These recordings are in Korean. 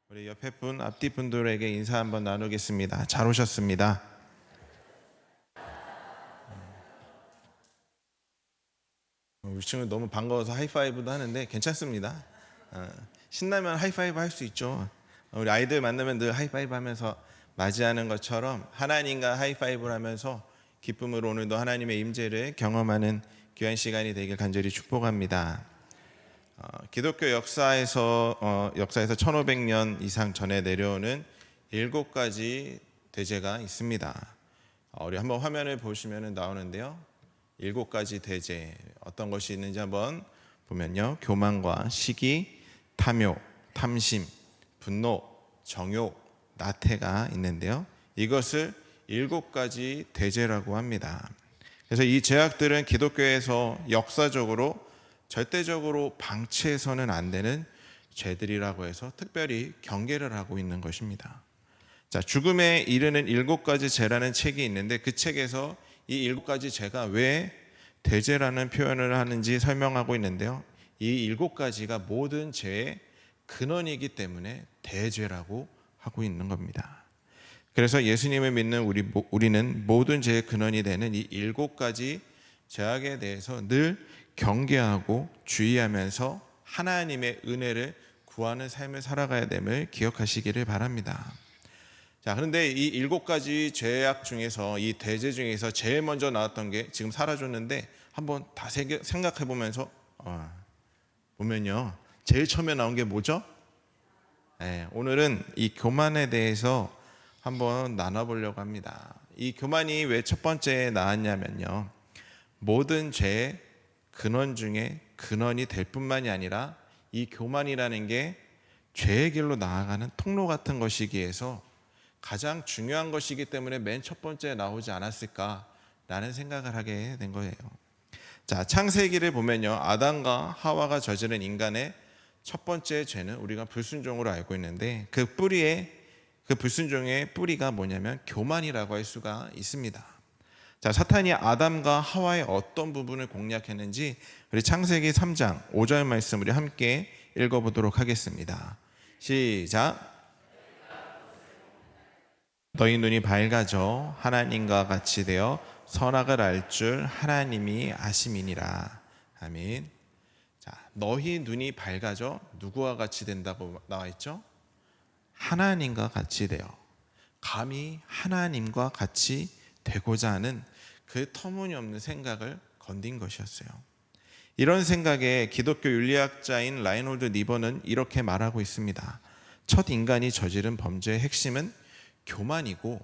우리 옆에 분, 앞뒤 분들에게 인사 한번 나누겠습니다. 잘 오셨습니다. 우리 친구 너무 반가워서 하이파이브도 하는데 괜찮습니다. 신나면 하이파이브 할 수 있죠. 우리 아이들 만나면 늘 하이파이브 하면서 맞이하는 것처럼 하나님과 하이파이브를 하면서 기쁨으로 오늘도 하나님의 임재를 경험하는 귀한 시간이 되길 간절히 축복합니다. 기독교 역사에서 1500년 이상 전에 내려오는 7가지 대제가 있습니다. 우리 한번 화면을 보시면 나오는데요. 7가지 대제, 어떤 것이 있는지 한번 보면요. 교만과 시기, 탐욕, 탐심, 분노, 정욕, 나태가 있는데요. 이것을 7가지 대제라고 합니다. 그래서 이 죄악들은 기독교에서 역사적으로 절대적으로 방치해서는 안 되는 죄들이라고 해서 특별히 경계를 하고 있는 것입니다. 자, 죽음에 이르는 7가지 죄라는 책이 있는데 그 책에서 이 7가지 죄가 왜 대죄라는 표현을 하는지 설명하고 있는데요. 이 7가지가 모든 죄의 근원이기 때문에 대죄라고 하고 있는 겁니다. 그래서 예수님을 믿는 우리는 모든 죄의 근원이 되는 이 7가지 죄악에 대해서 늘 경계하고 주의하면서 하나님의 은혜를 구하는 삶을 살아가야 됨을 기억하시기를 바랍니다. 자, 그런데 이 7가지 죄악 중에서 이 대죄 중에서 제일 먼저 나왔던 게 지금 사라졌는데 한번 다 생각해 보면서 보면요. 제일 처음에 나온 게 뭐죠? 오늘은 이 교만에 대해서 한번 나눠보려고 합니다. 이 교만이 왜 첫 번째에 나왔냐면요. 모든 죄의 근원 중에 근원이 될 뿐만이 아니라 이 교만이라는 게 죄의 길로 나아가는 통로 같은 것이기에서 가장 중요한 것이기 때문에 맨 첫 번째에 나오지 않았을까라는 생각을 하게 된 거예요. 자, 창세기를 보면요. 아담과 하와가 저지른 인간의 첫 번째 죄는 우리가 불순종으로 알고 있는데 그 불순종의 뿌리가 뭐냐면 교만이라고 할 수가 있습니다. 자, 사탄이 아담과 하와의 어떤 부분을 공략했는지 우리 창세기 3장 5절 말씀 우리 함께 읽어보도록 하겠습니다. 시작. 너희 눈이 밝아져 하나님과 같이 되어 선악을 알 줄 하나님이 아심이니라. 아멘. 자, 너희 눈이 밝아져 누구와 같이 된다고 나와 있죠? 하나님과 같이 되어. 감히 하나님과 같이 되고자 하는 그 터무니없는 생각을 건든 것이었어요. 이런 생각에 기독교 윤리학자인 라인홀드 리버는 이렇게 말하고 있습니다. 첫 인간이 저지른 범죄의 핵심은 교만이고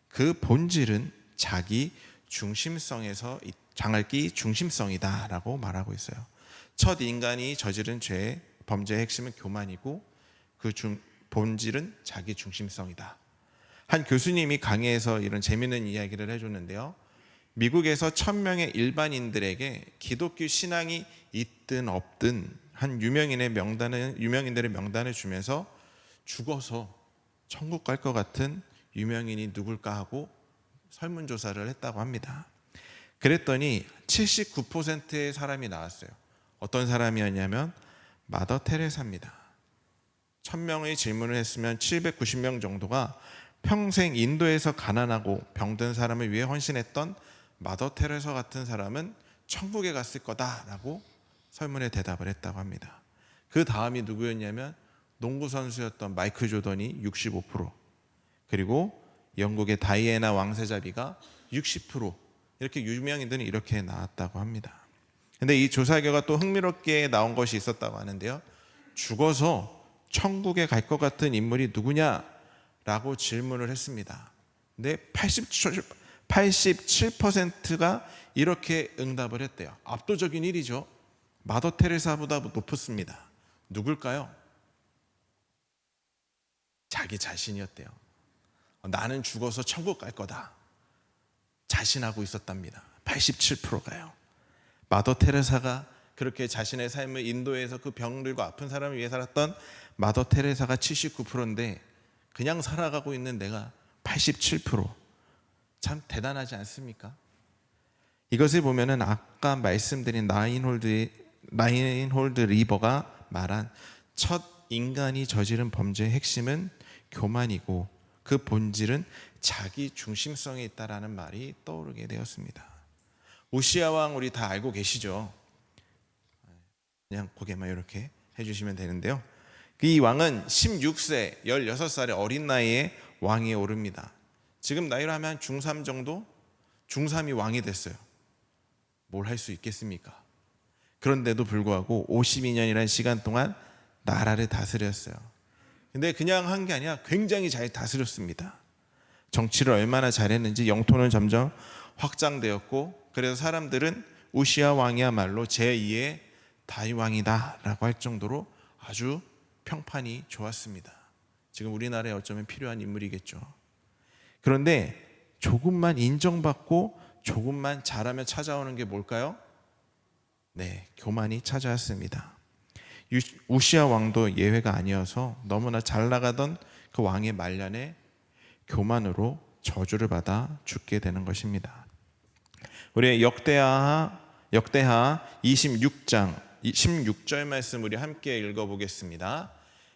그 본질은 자기 중심성에서 장할기 중심성이다라고 말하고 있어요. 첫 인간이 저지른 범죄의 핵심은 교만이고 그 본질은 자기 중심성이다. 한 교수님이 강의에서 이런 재미있는 이야기를 해줬는데요. 미국에서 1000명의 일반인들에게 기독교 신앙이 있든 없든 한 유명인들의 명단을 주면서 죽어서 천국 갈 것 같은 유명인이 누굴까 하고 설문조사를 했다고 합니다. 그랬더니 79%의 사람이 나왔어요. 어떤 사람이었냐면 마더 테레사입니다. 1000명의 질문을 했으면 790명 정도가 평생 인도에서 가난하고 병든 사람을 위해 헌신했던 마더 테레사 같은 사람은 천국에 갔을 거다라고 설문에 대답을 했다고 합니다. 그 다음이 누구였냐면 농구 선수였던 마이클 조던이 65%, 그리고 영국의 다이애나 왕세자비가 60%, 이렇게 유명인들은 이렇게 나왔다고 합니다. 근데 이 조사 결과 또 흥미롭게 나온 것이 있었다고 하는데요. 죽어서 천국에 갈 것 같은 인물이 누구냐라고 질문을 했습니다. 근데 87%가 이렇게 응답을 했대요. 압도적인 일이죠. 마더 테레사보다 높았습니다. 누굴까요? 자기 자신이었대요. 나는 죽어서 천국 갈 거다. 자신하고 있었답니다. 87%가요. 마더 테레사가 그렇게 자신의 삶을 인도에서 그 병들고 아픈 사람을 위해 살았던 마더 테레사가 79%인데 그냥 살아가고 있는 내가 87%. 참 대단하지 않습니까? 이것을 보면은 아까 말씀드린 라인홀드 리버가 말한 첫 인간이 저지른 범죄의 핵심은 교만이고 그 본질은 자기 중심성에 있다라는 말이 떠오르게 되었습니다. 우시야 왕 우리 다 알고 계시죠? 그냥 고개만 이렇게 해주시면 되는데요. 이 왕은 16세, 16살의 어린 나이에 왕위에 오릅니다. 지금 나이로 하면 중3 정도? 중3이 왕이 됐어요. 뭘 할 수 있겠습니까? 그런데도 불구하고 52년이라는 시간 동안 나라를 다스렸어요. 근데 그냥 한 게 아니라 굉장히 잘 다스렸습니다. 정치를 얼마나 잘했는지 영토는 점점 확장되었고, 그래서 사람들은 우시야 왕이야말로 제2의 다윗 왕이다 라고 할 정도로 아주 평판이 좋았습니다. 지금 우리나라에 어쩌면 필요한 인물이겠죠. 그런데 조금만 인정받고 조금만 잘하면 찾아오는 게 뭘까요? 네, 교만이 찾아왔습니다. 우시야 왕도 예외가 아니어서 너무나 잘 나가던 그 왕의 말년에 교만으로 저주를 받아 죽게 되는 것입니다. 우리 역대하 26장 16절 말씀 우리 함께 읽어보겠습니다.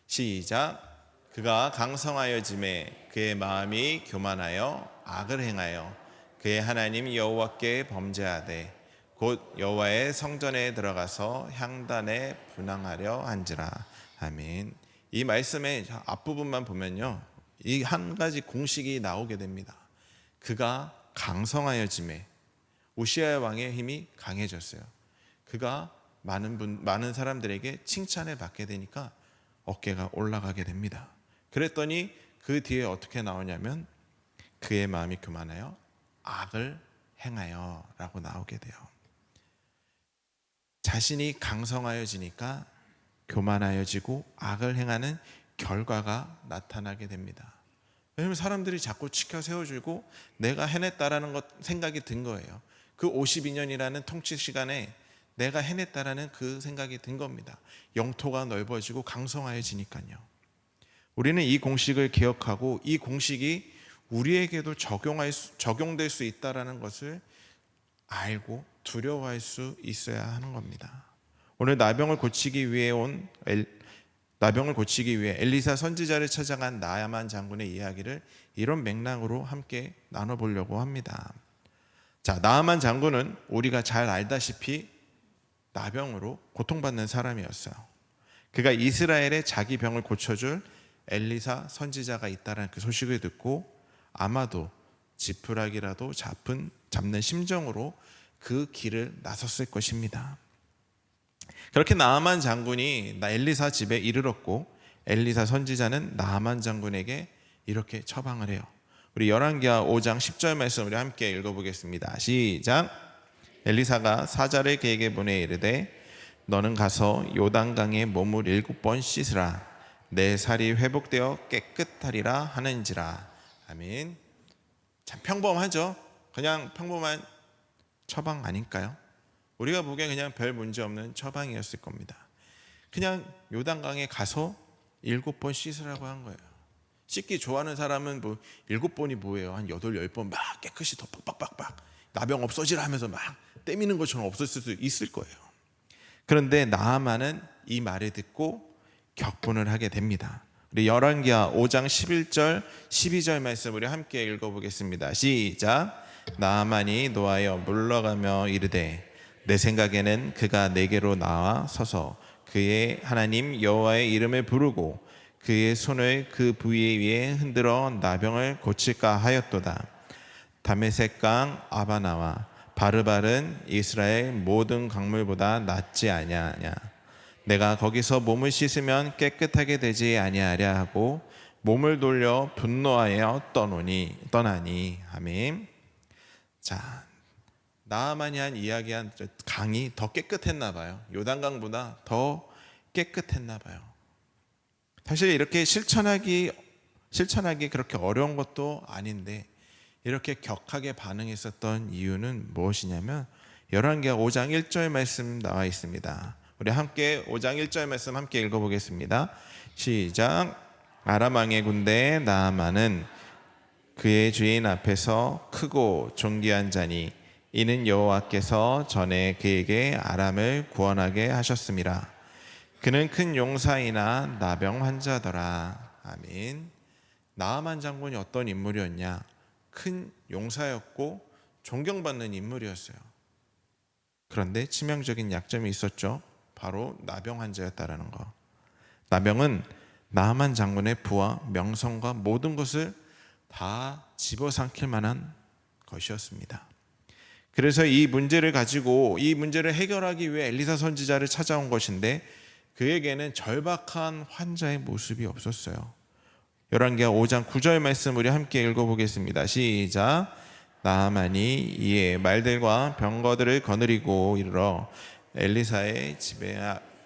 시작. 그가 강성하여짐에 그의 마음이 교만하여 악을 행하여 그의 하나님 여호와께 범죄하되 곧 여호와의 성전에 들어가서 향단에 분향하려 한지라. 아멘. 이 말씀의 앞부분만 보면요, 이 한 가지 공식이 나오게 됩니다. 그가 강성하여짐에, 우시야 왕의 힘이 강해졌어요. 그가 많은 사람들에게 칭찬을 받게 되니까 어깨가 올라가게 됩니다. 그랬더니 그 뒤에 어떻게 나오냐면 그의 마음이 교만하여 악을 행하여 라고 나오게 돼요. 자신이 강성하여지니까 교만하여지고 악을 행하는 결과가 나타나게 됩니다. 왜냐하면 사람들이 자꾸 치켜 세워주고 내가 해냈다라는 생각이 든 거예요. 그 52년이라는 통치 시간에 내가 해냈다라는 그 생각이 든 겁니다. 영토가 넓어지고 강성하여지니까요. 우리는 이 공식을 기억하고 이 공식이 우리에게도 적용될 수 있다라는 것을 알고 두려워할 수 있어야 하는 겁니다. 오늘 나병을 고치기 위해 엘리사 선지자를 찾아간 나아만 장군의 이야기를 이런 맥락으로 함께 나눠보려고 합니다. 자, 나아만 장군은 우리가 잘 알다시피 나병으로 고통받는 사람이었어요. 그가 이스라엘의 자기 병을 고쳐줄 엘리사 선지자가 있다는 그 소식을 듣고 아마도 지푸라기라도 잡는 심정으로 그 길을 나섰을 것입니다. 그렇게 나아만 장군이 엘리사 집에 이르렀고 엘리사 선지자는 나아만 장군에게 이렇게 처방을 해요. 우리 열왕기하 5장 10절 말씀 우리 함께 읽어보겠습니다. 시작. 엘리사가 사자를 그에게 보내 이르되 너는 가서 요단강에 몸을 7번 씻으라. 내 살이 회복되어 깨끗하리라 하는지라. 아멘. 참 평범하죠? 그냥 평범한 처방 아닐까요? 우리가 보기엔 그냥 별 문제 없는 처방이었을 겁니다. 그냥 요단강에 가서 7번 씻으라고 한 거예요. 씻기 좋아하는 사람은 7번이 뭐예요? 한 8, 10번 막 깨끗이 더 빡빡빡빡 나병 없어지라 하면서 막 떼미는 것처럼 없었을 수 있을 거예요. 그런데 나아만은 이 말을 듣고 격분을 하게 됩니다. 우리 열왕기하 5장 11절 12절 말씀 우리 함께 읽어보겠습니다. 시작. 나아만이 노하여 물러가며 이르되 내 생각에는 그가 내게로 나와 서서 그의 하나님 여호와의 이름을 부르고 그의 손을 그 부위 위에 흔들어 나병을 고칠까 하였도다. 다메섹강 아바나와 바르발은 이스라엘 모든 강물보다 낫지 아니하냐. 내가 거기서 몸을 씻으면 깨끗하게 되지 아니하랴 하고 몸을 돌려 분노하여 떠나니. 아멘. 자, 나아만이 한 이야기한 강이 더 깨끗했나 봐요. 요단강보다 더 깨끗했나 봐요. 사실 이렇게 실천하기 그렇게 어려운 것도 아닌데 이렇게 격하게 반응했었던 이유는 무엇이냐면 열왕기하 5장 1절 말씀 나와 있습니다. 우리 함께 5장 1절 말씀 함께 읽어보겠습니다. 시작. 아람 왕의 군대 나아만은 그의 주인 앞에서 크고 존귀한 자니 이는 여호와께서 전에 그에게 아람을 구원하게 하셨음이라. 그는 큰 용사이나 나병 환자더라. 아멘. 나아만 장군이 어떤 인물이었냐? 큰 용사였고 존경받는 인물이었어요. 그런데 치명적인 약점이 있었죠. 바로 나병 환자였다라는 거. 나병은 나아만 장군의 부와 명성과 모든 것을 다 집어삼킬 만한 것이었습니다. 그래서 이 문제를 가지고 이 문제를 해결하기 위해 엘리사 선지자를 찾아온 것인데 그에게는 절박한 환자의 모습이 없었어요. 열왕기하 5장 9절 말씀 우리 함께 읽어보겠습니다. 시작. 나아만이 이에 말들과 병거들을 거느리고 이르러 엘리사의 집에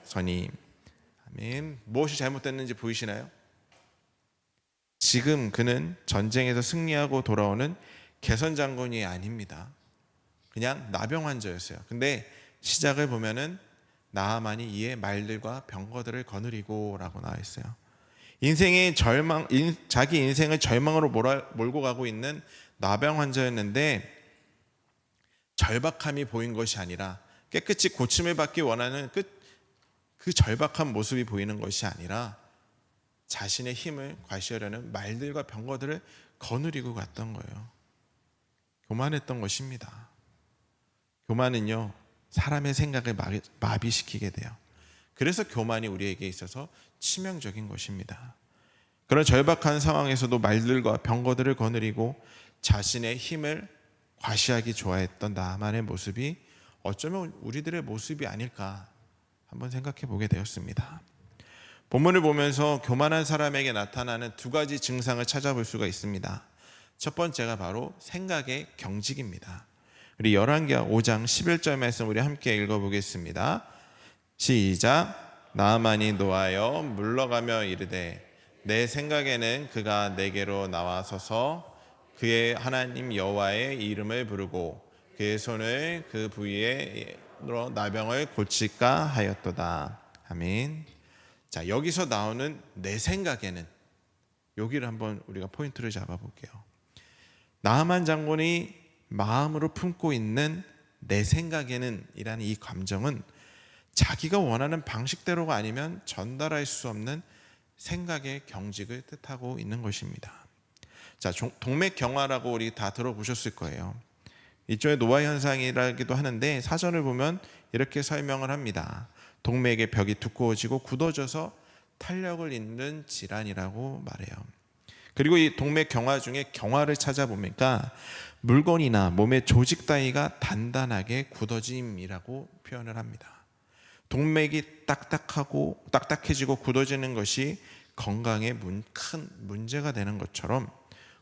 서니. 아멘. 무엇이 잘못됐는지 보이시나요? 지금 그는 전쟁에서 승리하고 돌아오는 개선 장군이 아닙니다. 그냥 나병 환자였어요. 근데 시작을 보면은 나아만이 이에 말들과 병거들을 거느리고라고 나와 있어요. 인생의 절망, 자기 인생을 절망으로 몰고 가고 있는 나병 환자였는데 절박함이 보인 것이 아니라 깨끗이 고침을 받기 원하는 그 절박한 모습이 보이는 것이 아니라 자신의 힘을 과시하려는 말들과 병거들을 거느리고 갔던 거예요. 교만했던 것입니다. 교만은요, 사람의 생각을 마비시키게 돼요. 그래서 교만이 우리에게 있어서 치명적인 것입니다. 그런 절박한 상황에서도 말들과 병거들을 거느리고 자신의 힘을 과시하기 좋아했던 나만의 모습이 어쩌면 우리들의 모습이 아닐까 한번 생각해 보게 되었습니다. 본문을 보면서 교만한 사람에게 나타나는 두 가지 증상을 찾아볼 수가 있습니다. 첫 번째가 바로 생각의 경직입니다. 우리 열왕기하 5장 11절 말씀 우리 함께 읽어보겠습니다. 시작. 나아만이 노하여 물러가며 이르되 내 생각에는 그가 내게로 나와서서 그의 하나님 여호와의 이름을 부르고 그의 손을 그 부위에 나병을 고칠까 하였도다. 아멘. 자, 여기서 나오는 내 생각에는, 여기를 한번 우리가 포인트를 잡아볼게요. 나아만 장군이 마음으로 품고 있는 내 생각에는 이라는 이 감정은 자기가 원하는 방식대로가 아니면 전달할 수 없는 생각의 경직을 뜻하고 있는 것입니다. 자, 동맥경화라고 우리 다 들어보셨을 거예요. 일종의 노화 현상이라기도 하는데 사전을 보면 이렇게 설명을 합니다. 동맥의 벽이 두꺼워지고 굳어져서 탄력을 잃는 질환이라고 말해요. 그리고 이 동맥경화 중에 경화를 찾아보니까 물건이나 몸의 조직 따위가 단단하게 굳어짐이라고 표현을 합니다. 동맥이 딱딱해지고 굳어지는 것이 건강에 큰 문제가 되는 것처럼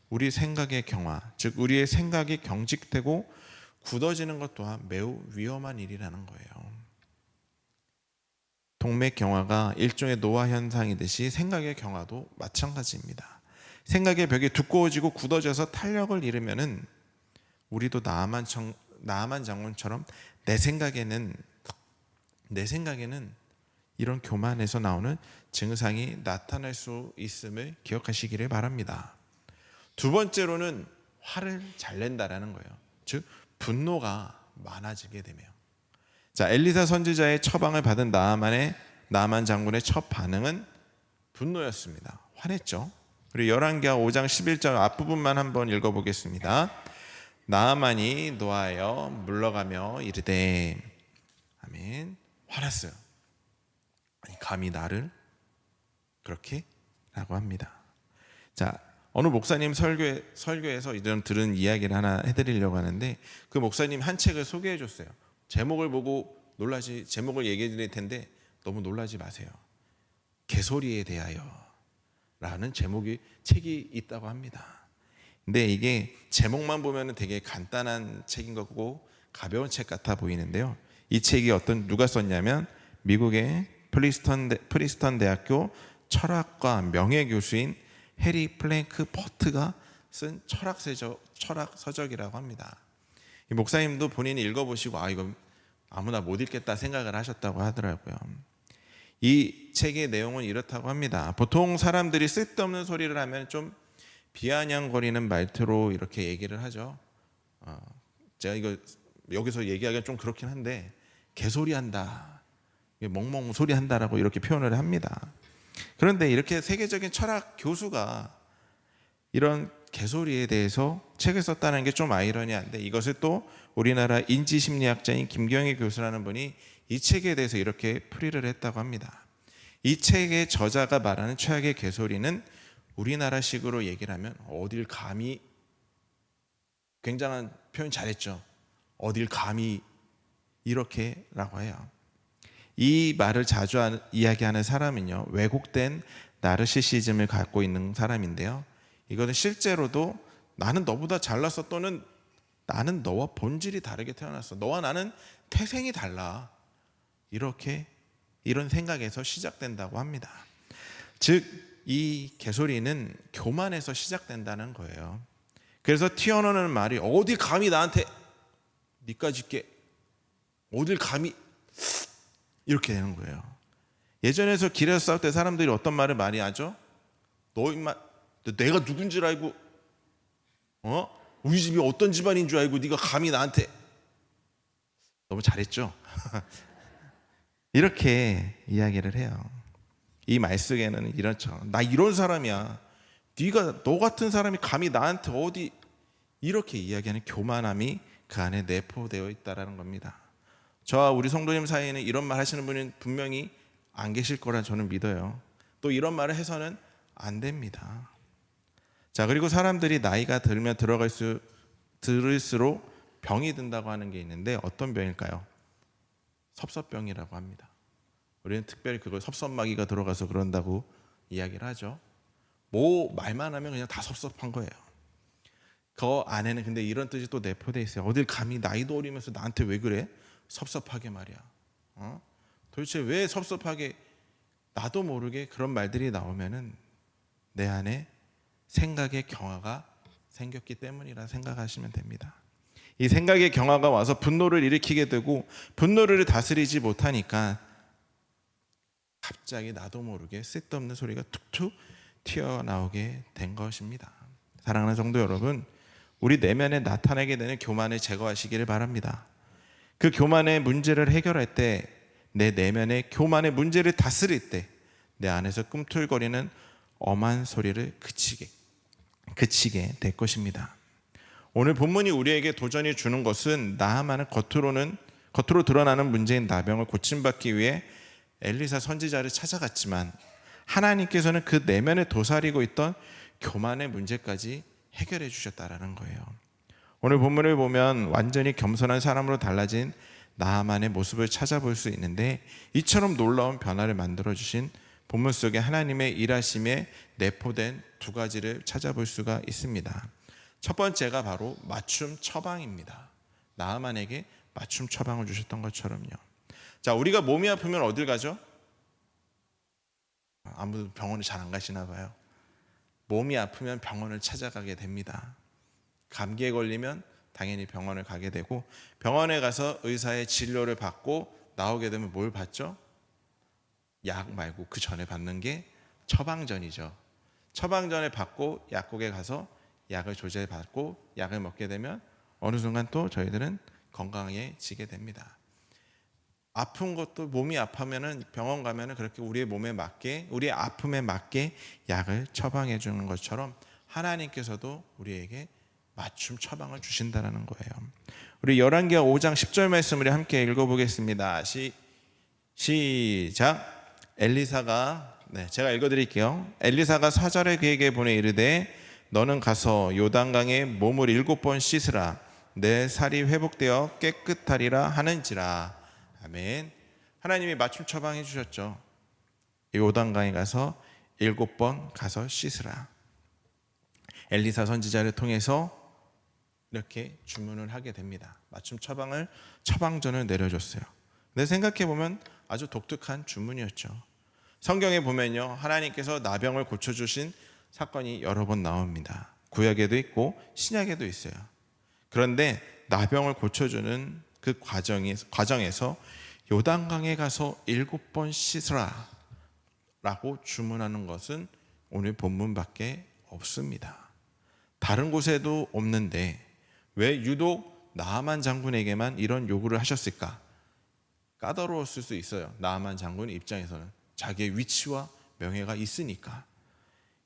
우리 생각의 경화, 즉 우리의 생각이 경직되고 굳어지는 것 또한 매우 위험한 일이라는 거예요. 동맥경화가 일종의 노화 현상이듯이 생각의 경화도 마찬가지입니다. 생각의 벽이 두꺼워지고 굳어져서 탄력을 잃으면은 우리도 나아만 장군처럼 내 생각에는 이런 교만에서 나오는 증상이 나타날 수 있음을 기억하시기를 바랍니다. 두 번째로는 화를 잘 낸다라는 거예요. 즉 분노가 많아지게 되며, 자, 엘리사 선지자의 처방을 받은 나아만 장군의 첫 반응은 분노였습니다. 화냈죠. 그리고 열왕기하 5장 11절 앞부분만 한번 읽어보겠습니다. 나아만이 노하여 물러가며 이르되. 아멘. 화났어요. 아니, 감히 나를 그렇게? 라고 합니다. 자, 어느 목사님 설교에서 이런 들은 이야기를 하나 해드리려고 하는데, 그 목사님 한 책을 소개해 줬어요. 제목을 보고 제목을 얘기해 드릴 텐데 너무 놀라지 마세요. 개소리에 대하여 라는 책이 있다고 합니다. 근데 이게 제목만 보면 되게 간단한 책인 거고 가벼운 책 같아 보이는데요. 이 책이 누가 썼냐면 미국의 프리스턴 대학교 철학과 명예교수인 해리 플랭크 포트가 쓴 철학 서적이라고 합니다. 이 목사님도 본인이 읽어보시고 이거 아무나 못 읽겠다 생각을 하셨다고 하더라고요. 이 책의 내용은 이렇다고 합니다. 보통 사람들이 쓸데없는 소리를 하면 좀 비아냥거리는 말투로 이렇게 얘기를 하죠. 제가 이거 여기서 얘기하기가 좀 그렇긴 한데 개소리한다, 멍멍 소리 한다라고 이렇게 표현을 합니다. 그런데 이렇게 세계적인 철학 교수가 이런 개소리에 대해서 책을 썼다는 게 좀 아이러니한데, 이것을 또 우리나라 인지심리학자인 김경희 교수라는 분이 이 책에 대해서 이렇게 풀이를 했다고 합니다. 이 책의 저자가 말하는 최악의 개소리는 우리나라식으로 얘기를 하면 어딜 감히, 굉장한 표현 잘했죠. 어딜 감히 이렇게라고 해요. 이 말을 자주 이야기하는 사람은요, 왜곡된 나르시시즘을 갖고 있는 사람인데요, 이거는 실제로도 나는 너보다 잘났어, 또는 나는 너와 본질이 다르게 태어났어, 너와 나는 태생이 달라, 이런 생각에서 시작된다고 합니다. 즉, 이 개소리는 교만에서 시작된다는 거예요. 그래서 튀어나오는 말이 어디 감히 나한테 니까짓 게, 어딜 감히, 이렇게 되는 거예요. 예전에서 길에서 싸울 때 사람들이 어떤 말을 많이 하죠? 너 임마, 내가 누군 줄 알고, 우리 집이 어떤 집안인 줄 알고 네가 감히 나한테. 너무 잘했죠? 이렇게 이야기를 해요. 이 말 속에는 이렇죠. 나 이런 사람이야, 너 같은 사람이 감히 나한테 어디, 이렇게 이야기하는 교만함이 그 안에 내포되어 있다는 겁니다. 저와 우리 성도님 사이에는 이런 말 하시는 분은 분명히 안 계실 거라 저는 믿어요. 또 이런 말을 해서는 안 됩니다. 자, 그리고 사람들이 나이가 들면 들을수록 병이 든다고 하는 게 있는데, 어떤 병일까요? 섭섭병이라고 합니다. 우리는 특별히 그걸 섭섭마귀가 들어가서 그런다고 이야기를 하죠. 뭐 말만 하면 그냥 다 섭섭한 거예요. 그 안에는 근데 이런 뜻이 또 내포되어 있어요. 어딜 감히 나이도 어리면서 나한테 왜 그래? 섭섭하게 말이야. 도대체 왜 섭섭하게, 나도 모르게 그런 말들이 나오면은 내 안에 생각의 경화가 생겼기 때문이라 생각하시면 됩니다. 이 생각의 경화가 와서 분노를 일으키게 되고, 분노를 다스리지 못하니까 갑자기 나도 모르게 쓸데없는 소리가 툭툭 튀어나오게 된 것입니다. 사랑하는 성도 여러분, 우리 내면에 나타나게 되는 교만을 제거하시기를 바랍니다. 그 교만의 문제를 해결할 때, 내 내면의 교만의 문제를 다스릴 때, 내 안에서 꿈틀거리는 엄한 소리를 그치게 될 것입니다. 오늘 본문이 우리에게 도전히 주는 것은, 나하만은 겉으로 드러나는 문제인 나병을 고침받기 위해 엘리사 선지자를 찾아갔지만, 하나님께서는 그 내면에 도사리고 있던 교만의 문제까지 해결해 주셨다라는 거예요. 오늘 본문을 보면 완전히 겸손한 사람으로 달라진 나하만의 모습을 찾아볼 수 있는데, 이처럼 놀라운 변화를 만들어 주신 본문 속에 하나님의 일하심에 내포된 두 가지를 찾아볼 수가 있습니다. 첫 번째가 바로 맞춤 처방입니다. 나하만에게 맞춤 처방을 주셨던 것처럼요. 자, 우리가 몸이 아프면 어딜 가죠? 아무도 병원을 잘 안 가시나 봐요. 몸이 아프면 병원을 찾아가게 됩니다. 감기에 걸리면 당연히 병원을 가게 되고, 병원에 가서 의사의 진료를 받고 나오게 되면 뭘 받죠? 약 말고 그 전에 받는 게 처방전이죠. 처방전을 받고 약국에 가서 약을 조제받고 약을 먹게 되면 어느 순간 또 저희들은 건강해지게 됩니다. 아픈 것도, 몸이 아프면은 병원 가면은 그렇게 우리의 몸에 맞게, 우리의 아픔에 맞게 약을 처방해 주는 것처럼 하나님께서도 우리에게 맞춤 처방을 주신다는 거예요. 우리 열왕기하 5장 10절 말씀을 함께 읽어보겠습니다. 시작. 엘리사가, 제가 읽어드릴게요. 엘리사가 사자를 그에게 보내 이르되, 너는 가서 요단강에 몸을 7번 씻으라. 내 살이 회복되어 깨끗하리라 하는지라. 아멘. 하나님이 맞춤 처방해 주셨죠. 요단강에 가서 7번 가서 씻으라. 엘리사 선지자를 통해서 이렇게 주문을 하게 됩니다. 맞춤 처방전을 내려줬어요. 근데 생각해보면 아주 독특한 주문이었죠. 성경에 보면요, 하나님께서 나병을 고쳐주신 사건이 여러 번 나옵니다. 구약에도 있고 신약에도 있어요. 그런데 나병을 고쳐주는 그 과정에서 요단강에 가서 7번 씻으라 라고 주문하는 것은 오늘 본문밖에 없습니다. 다른 곳에도 없는데 왜 유독 나하만 장군에게만 이런 요구를 하셨을까? 까다로웠을 수 있어요. 나아만 장군 입장에서는 자기의 위치와 명예가 있으니까.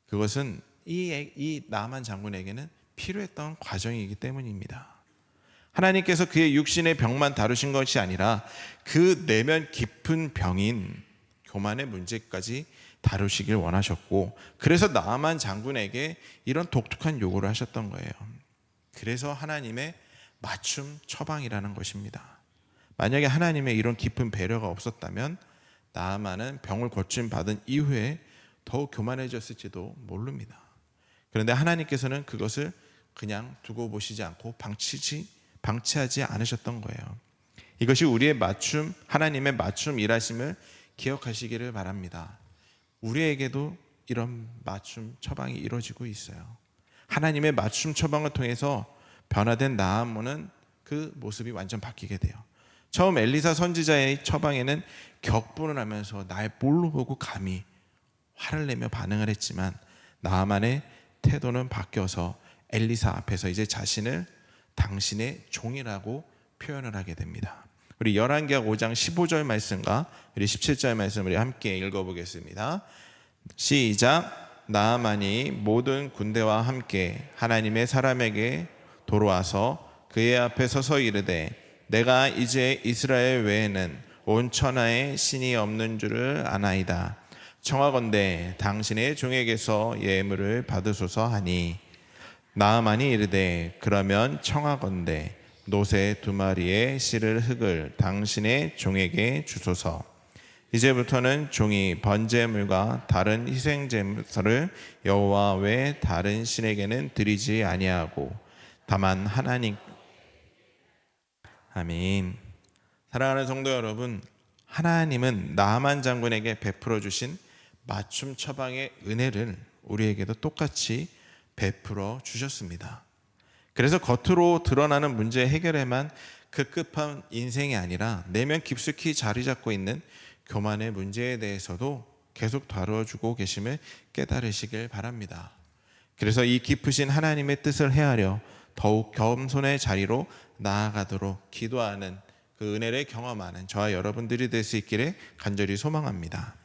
그것은 이 나아만 장군에게는 필요했던 과정이기 때문입니다. 하나님께서 그의 육신의 병만 다루신 것이 아니라 그 내면 깊은 병인 교만의 문제까지 다루시길 원하셨고, 그래서 나아만 장군에게 이런 독특한 요구를 하셨던 거예요. 그래서 하나님의 맞춤 처방이라는 것입니다. 만약에 하나님의 이런 깊은 배려가 없었다면 나아만은 병을 고침받은 이후에 더욱 교만해졌을지도 모릅니다. 그런데 하나님께서는 그것을 그냥 두고 보시지 않고 방치하지 않으셨던 거예요. 이것이 우리의 맞춤, 하나님의 맞춤 일하심을 기억하시기를 바랍니다. 우리에게도 이런 맞춤 처방이 이루어지고 있어요. 하나님의 맞춤 처방을 통해서 변화된 나아만은 그 모습이 완전 바뀌게 돼요. 처음 엘리사 선지자의 처방에는 격분을 하면서 날 뭘로 보고 감히 화를 내며 반응을 했지만, 나아만의 태도는 바뀌어서 엘리사 앞에서 이제 자신을 당신의 종이라고 표현을 하게 됩니다. 우리 열왕기하 5장 15절 말씀과 우리 17절 말씀을 함께 읽어보겠습니다. 시작. 나아만이 모든 군대와 함께 하나님의 사람에게 돌아와서 그의 앞에 서서 이르되, 내가 이제 이스라엘 외에는 온 천하에 신이 없는 줄을 아나이다. 청하건대 당신의 종에게서 예물을 받으소서 하니, 나아만이 이르되, 그러면 청하건대 노새 2마리의 실을 흙을 당신의 종에게 주소서. 이제부터는 종이 번제물과 다른 희생제물을 여호와 외 다른 신에게는 드리지 아니하고 다만 하나님. 아멘. 사랑하는 성도 여러분, 하나님은 나아만 장군에게 베풀어 주신 맞춤 처방의 은혜를 우리에게도 똑같이 베풀어 주셨습니다. 그래서 겉으로 드러나는 문제 해결에만 급급한 인생이 아니라 내면 깊숙이 자리 잡고 있는 교만의 문제에 대해서도 계속 다뤄주고 계심을 깨달으시길 바랍니다. 그래서 이 깊으신 하나님의 뜻을 헤아려 더욱 겸손의 자리로 나아가도록 기도하는 그 은혜를 경험하는 저와 여러분들이 될 수 있기를 간절히 소망합니다.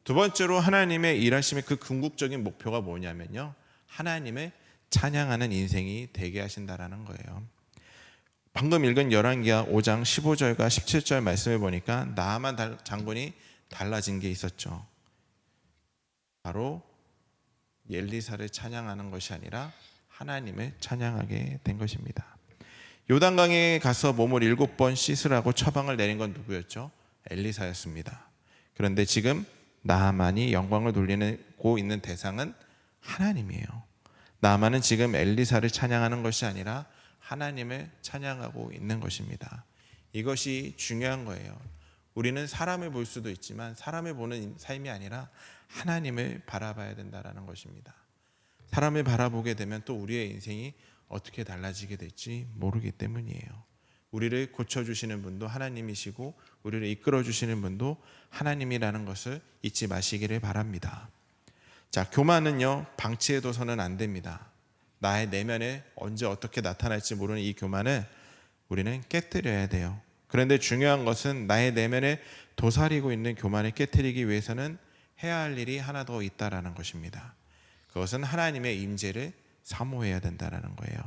두 번째로 하나님의 일하심의 그 궁극적인 목표가 뭐냐면요, 하나님을 찬양하는 인생이 되게 하신다라는 거예요. 방금 읽은 열왕기하 5장 15절과 17절 말씀을 보니까 나아만 장군이 달라진 게 있었죠. 바로 엘리사를 찬양하는 것이 아니라 하나님을 찬양하게 된 것입니다. 요단강에 가서 몸을 7번 씻으라고 처방을 내린 건 누구였죠? 엘리사였습니다. 그런데 지금 나아만이 영광을 돌리고 있는 대상은 하나님이에요. 나아만은 지금 엘리사를 찬양하는 것이 아니라 하나님을 찬양하고 있는 것입니다. 이것이 중요한 거예요. 우리는 사람을 볼 수도 있지만 사람을 보는 삶이 아니라 하나님을 바라봐야 된다는 것입니다. 사람을 바라보게 되면 또 우리의 인생이 어떻게 달라지게 될지 모르기 때문이에요. 우리를 고쳐주시는 분도 하나님이시고 우리를 이끌어주시는 분도 하나님이라는 것을 잊지 마시기를 바랍니다. 자, 교만은요, 방치해둬서는 안 됩니다. 나의 내면에 언제 어떻게 나타날지 모르는 이 교만을 우리는 깨뜨려야 돼요. 그런데 중요한 것은 나의 내면에 도사리고 있는 교만을 깨뜨리기 위해서는 해야 할 일이 하나 더 있다라는 것입니다. 그것은 하나님의 임재를 사모해야 된다라는 거예요.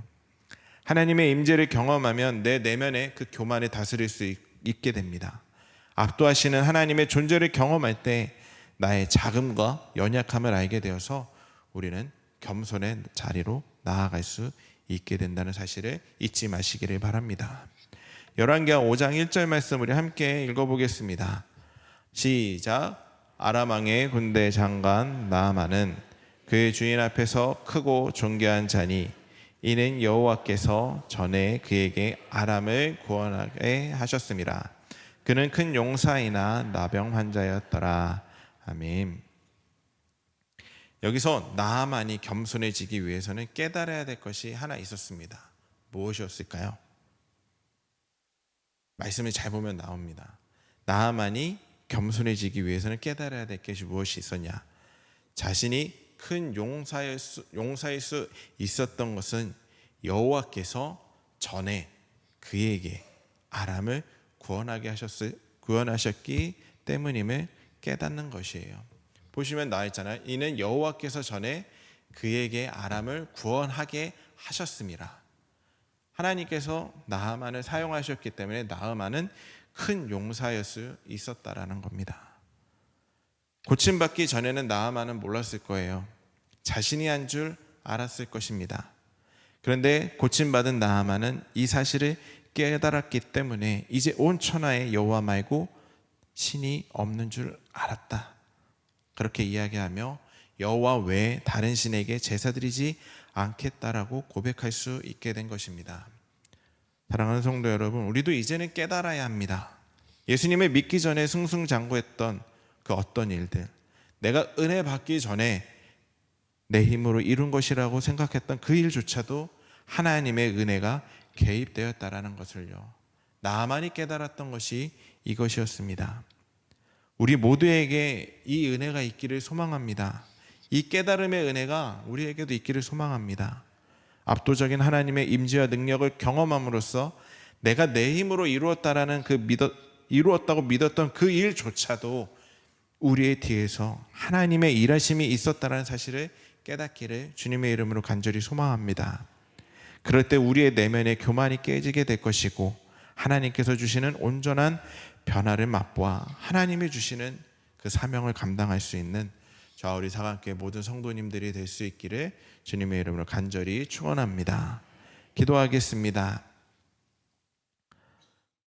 하나님의 임재를 경험하면 내 내면에 그 교만을 다스릴 수 있게 됩니다. 압도하시는 하나님의 존재를 경험할 때 나의 작음과 연약함을 알게 되어서 우리는 겸손의 자리로 나아갈 수 있게 된다는 사실을 잊지 마시기를 바랍니다. 열왕기하 5장 1절 말씀 우리 함께 읽어보겠습니다. 시작. 아람 왕의 군대 장관 나아만은 그의 주인 앞에서 크고 존귀한 자니 이는 여호와께서 전에 그에게 아람을 구원하게 하셨습니다. 그는 큰 용사이나 나병 환자였더라. 아멘. 여기서 나아만이 겸손해지기 위해서는 깨달아야 될 것이 하나 있었습니다. 무엇이었을까요? 말씀을 잘 보면 나옵니다. 나아만이 겸손해지기 위해서는 깨달아야 될 것이 무엇이 있었냐? 자신이 큰 용사일 수 있었던 것은 여호와께서 전에 그에게 아람을 구원하게 하셨을 구원하셨기 때문임을 깨닫는 것이에요. 보시면 나와 있잖아요. 이는 여호와께서 전에 그에게 아람을 구원하게 하셨습니다. 하나님께서 나아만을 사용하셨기 때문에 나아만은 큰 용사였을 수 있었다라는 겁니다. 고침받기 전에는 나아만은 몰랐을 거예요. 자신이 한 줄 알았을 것입니다. 그런데 고침받은 나아만은 이 사실을 깨달았기 때문에 이제 온 천하에 여호와 말고 신이 없는 줄 알았다. 그렇게 이야기하며 여호와 외에 다른 신에게 제사 드리지 않겠다라고 고백할 수 있게 된 것입니다. 사랑하는 성도 여러분, 우리도 이제는 깨달아야 합니다. 예수님을 믿기 전에 승승장구했던 그 어떤 일들, 내가 은혜 받기 전에 내 힘으로 이룬 것이라고 생각했던 그 일조차도 하나님의 은혜가 개입되었다라는 것을요, 나만이 깨달았던 것이 이것이었습니다. 우리 모두에게 이 은혜가 있기를 소망합니다. 이 깨달음의 은혜가 우리에게도 있기를 소망합니다. 압도적인 하나님의 임재와 능력을 경험함으로써 내가 내 힘으로 이루었다고 믿었던 그 일조차도 우리의 뒤에서 하나님의 일하심이 있었다는 사실을 깨닫기를 주님의 이름으로 간절히 소망합니다. 그럴 때 우리의 내면의 교만이 깨지게 될 것이고 하나님께서 주시는 온전한 변화를 맛보아 하나님이 주시는 그 사명을 감당할 수 있는 저와 우리 사관교회 모든 성도님들이 될 수 있기를 주님의 이름으로 간절히 축원합니다. 기도하겠습니다.